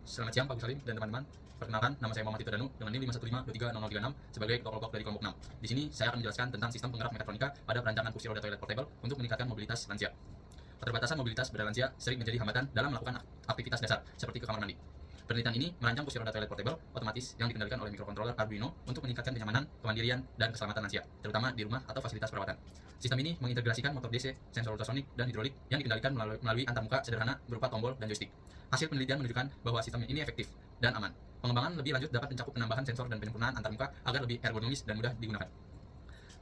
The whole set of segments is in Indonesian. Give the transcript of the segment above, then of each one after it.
Selamat siang Pak Salim dan teman-teman. Perkenalkan, nama saya Muhammad Tito Danu dengan NIM 515230036 sebagai ketua kelompok dari kelompok 6. Di sini saya akan menjelaskan tentang sistem penggerak mekatronika pada perancangan kursi roda toilet portable untuk meningkatkan mobilitas lansia. Keterbatasan mobilitas pada lansia sering menjadi hambatan dalam melakukan aktivitas dasar seperti ke kamar mandi. Penelitian ini merancang kursi roda toilet portable otomatis yang dikendalikan oleh mikrokontroler Arduino untuk meningkatkan kenyamanan, kemandirian, dan keselamatan lansia, terutama di rumah atau fasilitas perawatan. Sistem ini mengintegrasikan motor DC, sensor ultrasonik, dan hidrolik yang dikendalikan melalui antarmuka sederhana berupa tombol dan joystick. Hasil penelitian menunjukkan bahwa sistem ini efektif dan aman. Pengembangan lebih lanjut dapat mencakup penambahan sensor dan penyempurnaan antarmuka agar lebih ergonomis dan mudah digunakan.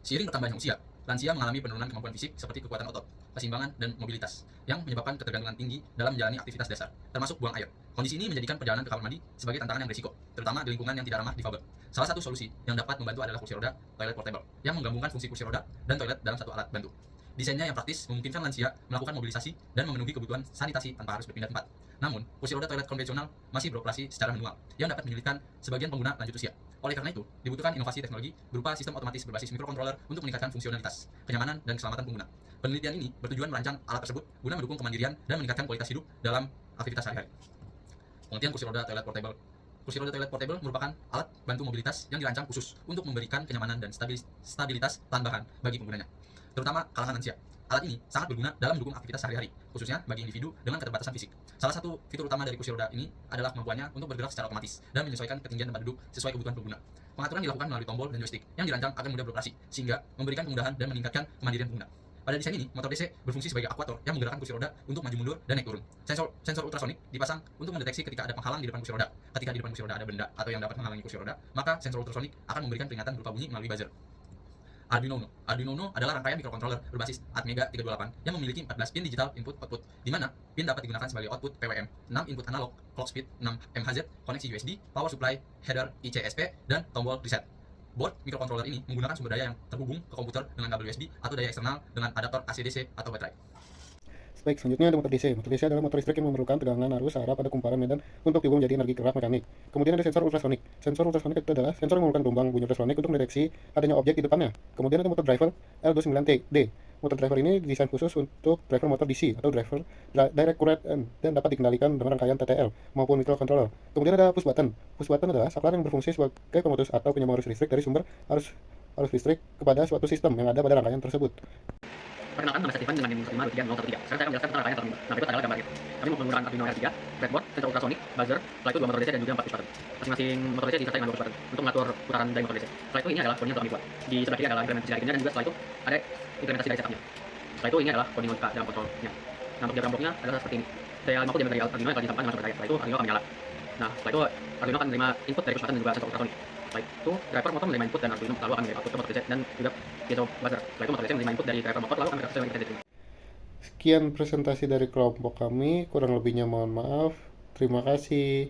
Seiring bertambahnya usia, lansia mengalami penurunan kemampuan fisik seperti kekuatan otot, keseimbangan, dan mobilitas, yang menyebabkan ketergantungan tinggi dalam menjalani aktivitas dasar, termasuk buang air. Kondisi ini menjadikan perjalanan ke kamar mandi sebagai tantangan yang berisiko, terutama di lingkungan yang tidak ramah difabel. Salah satu solusi yang dapat membantu adalah kursi roda toilet portable, yang menggabungkan fungsi kursi roda dan toilet dalam satu alat bantu. Desainnya yang praktis memungkinkan lansia melakukan mobilisasi dan memenuhi kebutuhan sanitasi tanpa harus berpindah tempat. Namun, kursi roda toilet konvensional masih beroperasi secara manual, yang dapat menyulitkan sebagian pengguna lanjut usia. Oleh karena itu, dibutuhkan inovasi teknologi berupa sistem otomatis berbasis mikrokontroler untuk meningkatkan fungsionalitas, kenyamanan, dan keselamatan pengguna. Penelitian ini bertujuan merancang alat tersebut guna mendukung kemandirian dan meningkatkan kualitas hidup dalam aktivitas sehari-hari. Pengertian kursi roda toilet portable. Kursi roda toilet portable merupakan alat bantu mobilitas yang dirancang khusus untuk memberikan kenyamanan dan stabilitas tambahan bagi penggunanya, terutama kalangan lansia. Alat ini sangat berguna dalam mendukung aktivitas sehari-hari, khususnya bagi individu dengan keterbatasan fisik. Salah satu fitur utama dari kursi roda ini adalah kemampuannya untuk bergerak secara otomatis dan menyesuaikan ketinggian tempat duduk sesuai kebutuhan pengguna. Pengaturan dilakukan melalui tombol dan joystick yang dirancang agar mudah beroperasi, sehingga memberikan kemudahan dan meningkatkan kemandirian pengguna. Pada desain ini, motor DC berfungsi sebagai akuator yang menggerakkan kursi roda untuk maju mundur dan naik turun. Sensor ultrasonik dipasang untuk mendeteksi ketika ada penghalang di depan kursi roda. Ketika di depan kursi roda ada benda atau yang dapat menghalangi kursi roda, maka sensor ultrasonik akan memberikan peringatan berupa bunyi melalui buzzer. Arduino Uno adalah rangkaian mikrokontroler berbasis Atmega 328 yang memiliki 14 pin digital input-output, di mana pin dapat digunakan sebagai output PWM, 6 input analog, clock speed, 6 MHz, koneksi USB, power supply, header ICSP, dan tombol reset. Board mikrokontroler ini menggunakan sumber daya yang terhubung ke komputer dengan kabel USB atau daya eksternal dengan adaptor AC/DC atau baterai. Baik, selanjutnya ada motor DC. Motor DC adalah motor listrik yang memerlukan tegangan arus arah pada kumparan medan untuk diubah menjadi energi gerak mekanik. Kemudian ada sensor ultrasonik. Sensor ultrasonik itu adalah sensor yang mengeluarkan gelombang bunyi ultrasonik untuk mendeteksi adanya objek di depannya. Kemudian ada motor driver L29D. Motor driver ini didesain khusus untuk driver motor DC atau driver direct current dan dapat dikendalikan dengan rangkaian TTL maupun microcontroller. Kemudian ada push button. Push button adalah saklar yang berfungsi sebagai pemutus atau penyambung arus listrik dari sumber arus listrik kepada suatu sistem yang ada pada rangkaian tersebut. Perkenalkan, nama saya Stefan dengan NIM 515230036. Sekarang saya akan menjelaskan tentang rangkaian tertentu. Nah, berikut adalah gambarnya. Kami menggunakan Arduino R3, breadboard, sensor ultrasonik, buzzer, setelah itu 2 motor DC dan juga 4 push button. Masing-masing motor DC disertai dengan 2 push button untuk mengatur putaran dari motor DC. Setelah itu ini adalah coding yang telah dibuat. Di sebelah kiri adalah implementasi dari pinnya dan juga setelah itu ada implementasi dari setupnya. Setelah itu ini adalah coding logika dalam kontrolnya. Nah, untuk diagram bloknya adalah seperti ini. Daya 50 diameter dari Arduino yang telah ditambahkan dengan sumber daya. Setelah itu Arduino akan menyala. Nah, setelah itu Arduino akan menerima input dari push button dan juga sensor ultrasonik. Setelah itu driver motor menerima input dan Arduino lalu akan menerima output ke motor DC dan juga piezo buzzer. Setelah itu motor DC menerima input dari driver motor lalu akan berproses dengan diterima. Sekian presentasi dari kelompok kami, kurang lebihnya mohon maaf. Terima kasih.